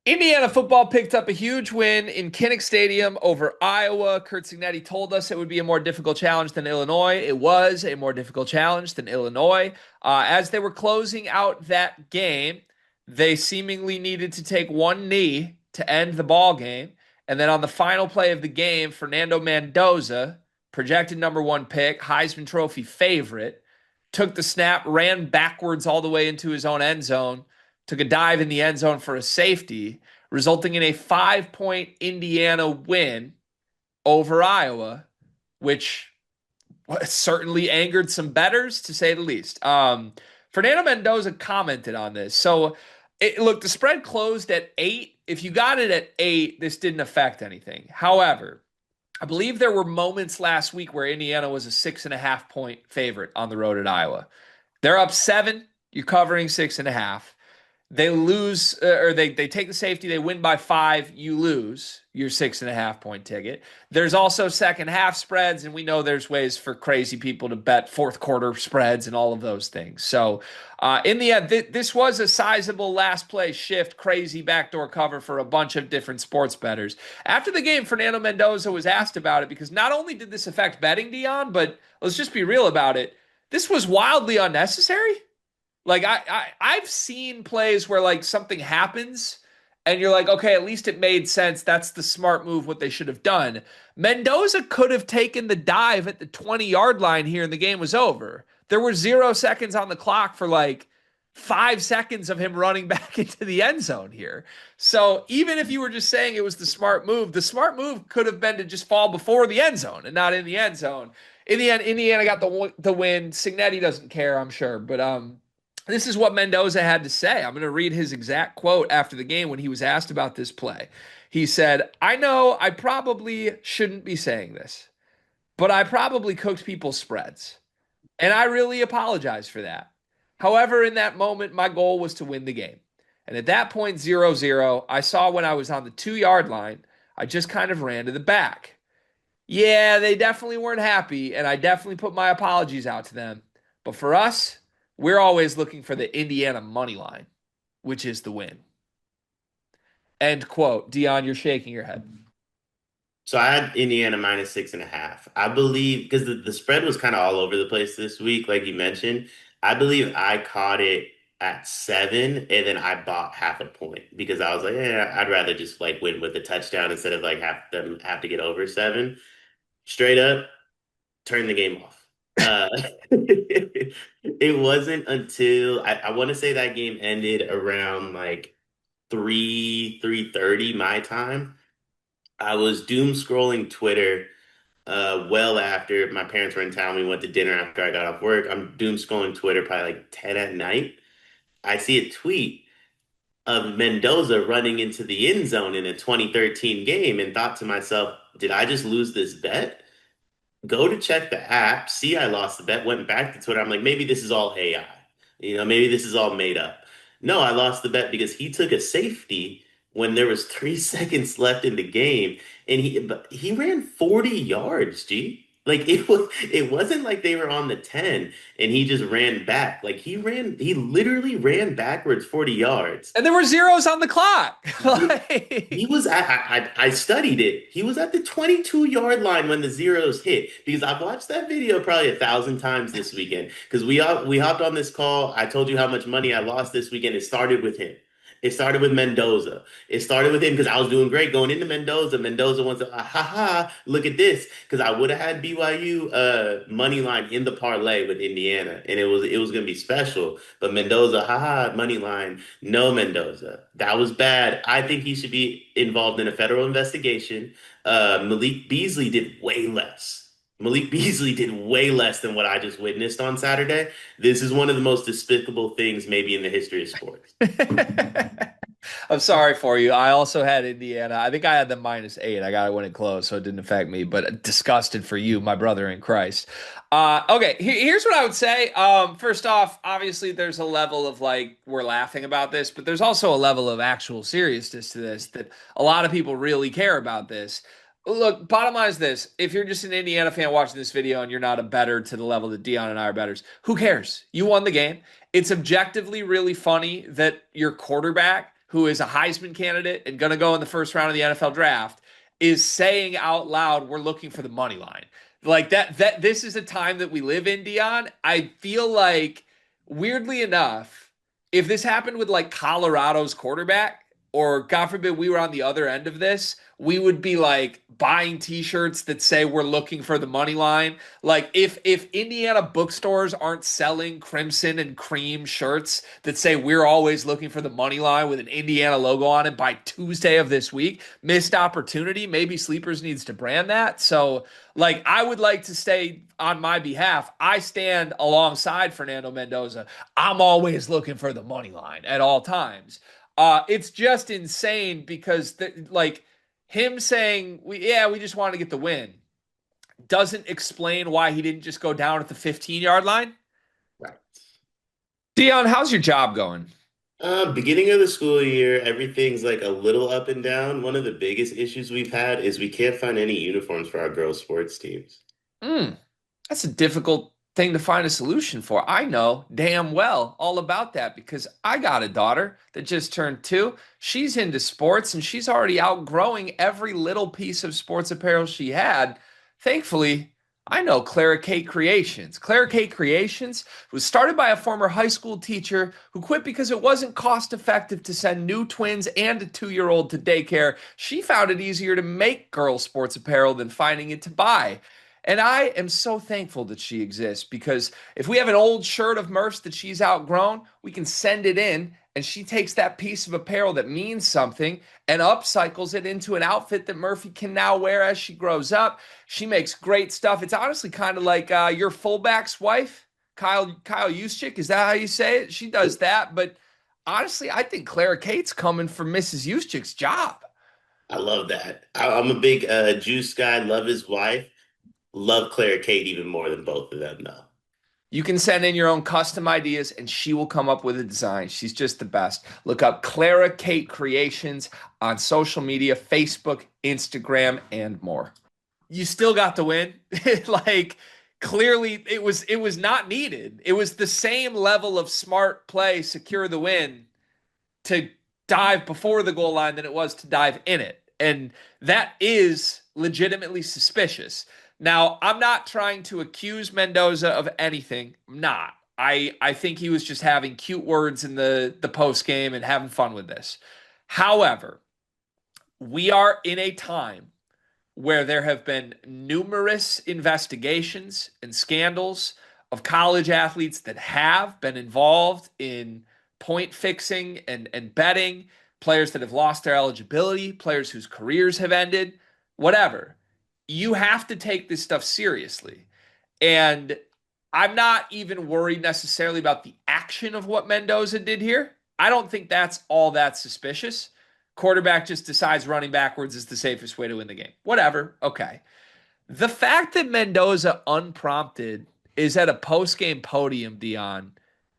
Indiana football picked up a huge win in Kinnick Stadium over Iowa. Kurt Signetti told us it would be a more difficult challenge than Illinois. It was a more difficult challenge than Illinois. As they were closing out that game, they seemingly needed to take one knee to end the ball game. And then on the final play of the game, Fernando Mendoza, projected number one pick, Heisman Trophy favorite, took the snap, ran backwards all the way into his own end zone, took a dive in the end zone for a safety, resulting in a 5-point Indiana win over Iowa, which certainly angered some bettors, to say the least. Fernando Mendoza commented on this. So, look, the spread closed at 8. If you got it at 8, this didn't affect anything. However, I believe there were moments last week where Indiana was a 6.5-point favorite on the road at Iowa. They're up 7. You're covering 6.5. They lose, or they take the safety, they win by 5, you lose your 6.5-point ticket. There's also second half spreads, and we know there's ways for crazy people to bet fourth quarter spreads and all of those things. So in the end, this was a sizable last play shift, crazy backdoor cover for a bunch of different sports bettors. After the game, Fernando Mendoza was asked about it because not only did this affect betting, Dion, but let's just be real about it. This was wildly unnecessary. Like I've seen plays where like something happens and you're like, okay, at least it made sense. That's the smart move, what they should have done. Mendoza could have taken the dive at the 20-yard line here and the game was over. There were 0 seconds on the clock for like 5 seconds of him running back into the end zone here. So even if you were just saying it was the smart move could have been to just fall before the end zone and not in the end zone. In the end, Indiana got the win. Signetti doesn't care, I'm sure, but this is what Mendoza had to say. I'm going to read his exact quote after the game when he was asked about this play. He said, I know I probably shouldn't be saying this, but I probably cooked people's spreads. And I really apologize for that. However, in that moment, my goal was to win the game. And at that point, 0-0, I saw when I was on the 2-yard line, I just kind of ran to the back. Yeah, they definitely weren't happy, and I definitely put my apologies out to them. But for us, we're always looking for the Indiana money line, which is the win. End quote. Dion, you're shaking your head. So I had Indiana minus 6.5. I believe because the spread was kind of all over the place this week, like you mentioned. I believe I caught it at 7, and then I bought half a point because I was like, yeah, I'd rather just like win with a touchdown instead of like have to get over 7. Straight up, turn the game off. It wasn't until I want to say that game ended around like 3:30 my time. I was doom scrolling Twitter well after my parents were in town. We went to dinner after I got off work. I'm doom scrolling Twitter probably like 10 at night. I see a tweet of Mendoza running into the end zone in a 2013 game and thought to myself, did I just lose this bet? Go to check the app, see I lost the bet, went back to Twitter. I'm like, maybe this is all AI. Maybe this is all made up. No, I lost the bet because he took a safety when there was 3 seconds left in the game, and he ran 40 yards, G. Like it wasn't like they were on the 10 and he just ran back. Like he literally ran backwards 40 yards. And there were zeros on the clock. He was I studied it. He was at the 22-yard line when the zeros hit because I've watched that video probably 1,000 times this weekend because we hopped on this call. I told you how much money I lost this weekend. It started with him. It started with Mendoza. It started with him because I was doing great going into Mendoza. Mendoza wants to, ha ha, look at this. Because I would have had BYU money line in the parlay with Indiana, and it was gonna be special. But Mendoza, ha ha, money line, no Mendoza. That was bad. I think he should be involved in a federal investigation. Malik Beasley did way less. Malik Beasley did way less than what I just witnessed on Saturday. This is one of the most despicable things maybe in the history of sports. I'm sorry for you. I also had Indiana. I think I had them -8. I got it when it closed, so it didn't affect me, but disgusted for you, my brother in Christ. Okay, here's what I would say. First off, obviously there's a level of like we're laughing about this, but there's also a level of actual seriousness to this that a lot of people really care about this. Look, bottom line is this. If you're just an Indiana fan watching this video and you're not a bettor to the level that Dion and I are bettors, who cares? You won the game. It's objectively really funny that your quarterback who is a Heisman candidate and going to go in the first round of the NFL draft, is saying out loud, "We're looking for the money line." Like that this is a time that we live in, Dion. I feel like weirdly enough, if this happened with like Colorado's quarterback, or God forbid we were on the other end of this, we would be like buying t-shirts that say we're looking for the money line. Like if Indiana bookstores aren't selling crimson and cream shirts that say we're always looking for the money line with an Indiana logo on it by Tuesday of this week, missed opportunity. Maybe Sleepers needs to brand that. So like I would like to stay on my behalf. I stand alongside Fernando Mendoza. I'm always looking for the money line at all times. It's just insane because like him saying we just want to get the win doesn't explain why he didn't just go down at the 15-yard line. Right. Dion, how's your job going? Beginning of the school year, everything's like a little up and down. One of the biggest issues we've had is we can't find any uniforms for our girls' sports teams. Mm, that's a difficult thing to find a solution for. I know damn well all about that because I got a daughter that just turned 2. She's into sports and she's already outgrowing every little piece of sports apparel she had. Thankfully, I know Clara Kate Creations. Clara Kate Creations was started by a former high school teacher who quit because it wasn't cost effective to send new twins and a 2-year-old to daycare. She found it easier to make girls' sports apparel than finding it to buy. And I am so thankful that she exists because if we have an old shirt of Murph's that she's outgrown, we can send it in and she takes that piece of apparel that means something and upcycles it into an outfit that Murphy can now wear as she grows up. She makes great stuff. It's honestly kind of like your fullback's wife, Kyle Juszczyk. Is that how you say it? She does that. But honestly, I think Clara Kate's coming for Mrs. Juszczyk's job. I love that. I'm a big Juice guy, love his wife. Love Claire Kate even more than both of them, though. You can send in your own custom ideas and she will come up with a design. She's just the best. Look up Clara Kate Creations on social media, Facebook, Instagram, and more. You still got the win. Like clearly it was not needed. It was the same level of smart play, secure the win to dive before the goal line than it was to dive in it. And that is legitimately suspicious. Now, I'm not trying to accuse Mendoza of anything. I'm not. I think he was just having cute words in the post game and having fun with this. However, we are in a time where there have been numerous investigations and scandals of college athletes that have been involved in point fixing and betting, players that have lost their eligibility, players whose careers have ended, whatever. You have to take this stuff seriously. And I'm not even worried necessarily about the action of what Mendoza did here. I don't think that's all that suspicious. Quarterback just decides running backwards is the safest way to win the game. Whatever. Okay. The fact that Mendoza unprompted is at a post-game podium, Dion,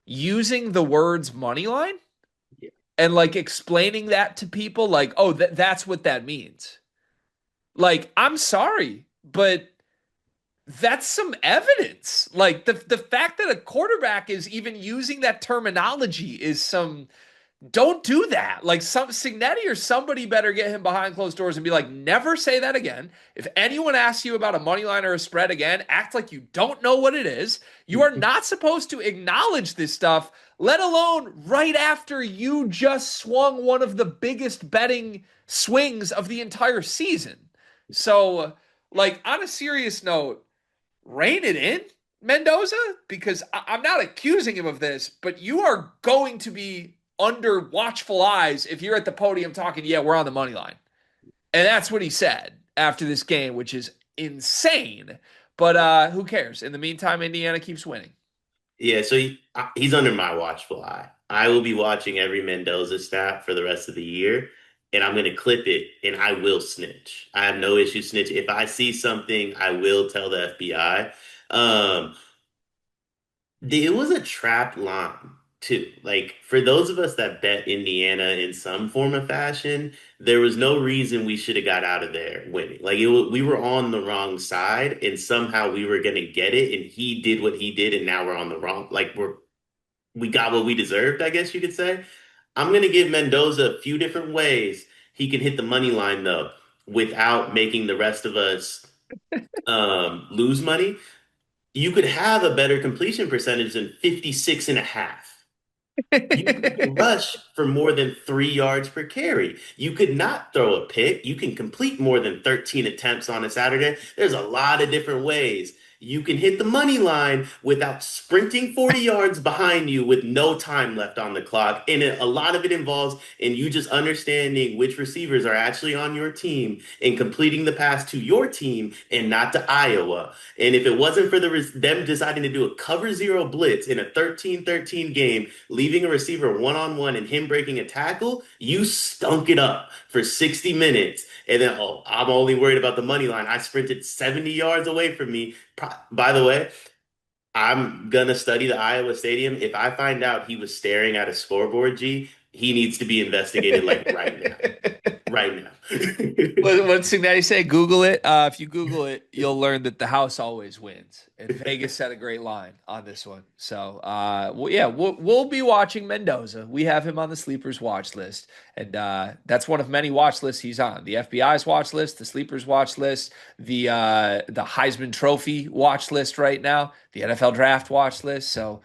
using the words money line Yeah. and like explaining that to people, like, oh, that's what that means. Like, I'm sorry, but that's some evidence. Like the fact that a quarterback is even using that terminology is some don't do that. Like some Signetti or somebody better get him behind closed doors and be like, never say that again. If anyone asks you about a money line or a spread again, act like you don't know what it is. You are not supposed to acknowledge this stuff, let alone right after you just swung one of the biggest betting swings of the entire season. So, like, on a serious note, rein it in, Mendoza, because I'm not accusing him of this, but you are going to be under watchful eyes if you're at the podium talking, yeah, we're on the money line. And that's what he said after this game, which is insane. But who cares? In the meantime, Indiana keeps winning. Yeah, so he's under my watchful eye. I will be watching every Mendoza stat for the rest of the year, and I'm going to clip it, and I will snitch. I have no issue snitching. If I see something, I will tell the FBI. It was a trap line too. Like for those of us that bet Indiana in some form of fashion, there was no reason we should have got out of there winning. Like we were on the wrong side, and somehow we were gonna get it, and he did what he did, and now we're on the wrong. Like we got what we deserved, I guess you could say. I'm gonna give Mendoza a few different ways he can hit the money line though, without making the rest of us lose money. You could have a better completion percentage than 56 and a half. You can rush for more than 3 yards per carry. You could not throw a pick. You can complete more than 13 attempts on a Saturday. There's a lot of different ways. You can hit the money line without sprinting 40 yards behind you with no time left on the clock. And a lot of it involves in you just understanding which receivers are actually on your team and completing the pass to your team and not to Iowa. And if it wasn't for them deciding to do a cover zero blitz in a 13-13 game, leaving a receiver one-on-one and him breaking a tackle, you stunk it up for 60 minutes. And then, oh, I'm only worried about the money line. I sprinted 70 yards away from me. By the way, I'm gonna study the Iowa Stadium. If I find out he was staring at a scoreboard, G, he needs to be investigated like right now. Right now. What's Cincinnati say? Google it. If you Google it, you'll learn that the house always wins. And Vegas set a great line on this one. So, well, yeah, we'll be watching Mendoza. We have him on the sleepers watch list, and that's one of many watch lists he's on. The FBI's watch list, the sleepers watch list, the Heisman Trophy watch list right now, the NFL draft watch list. So,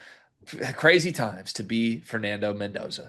crazy times to be Fernando Mendoza.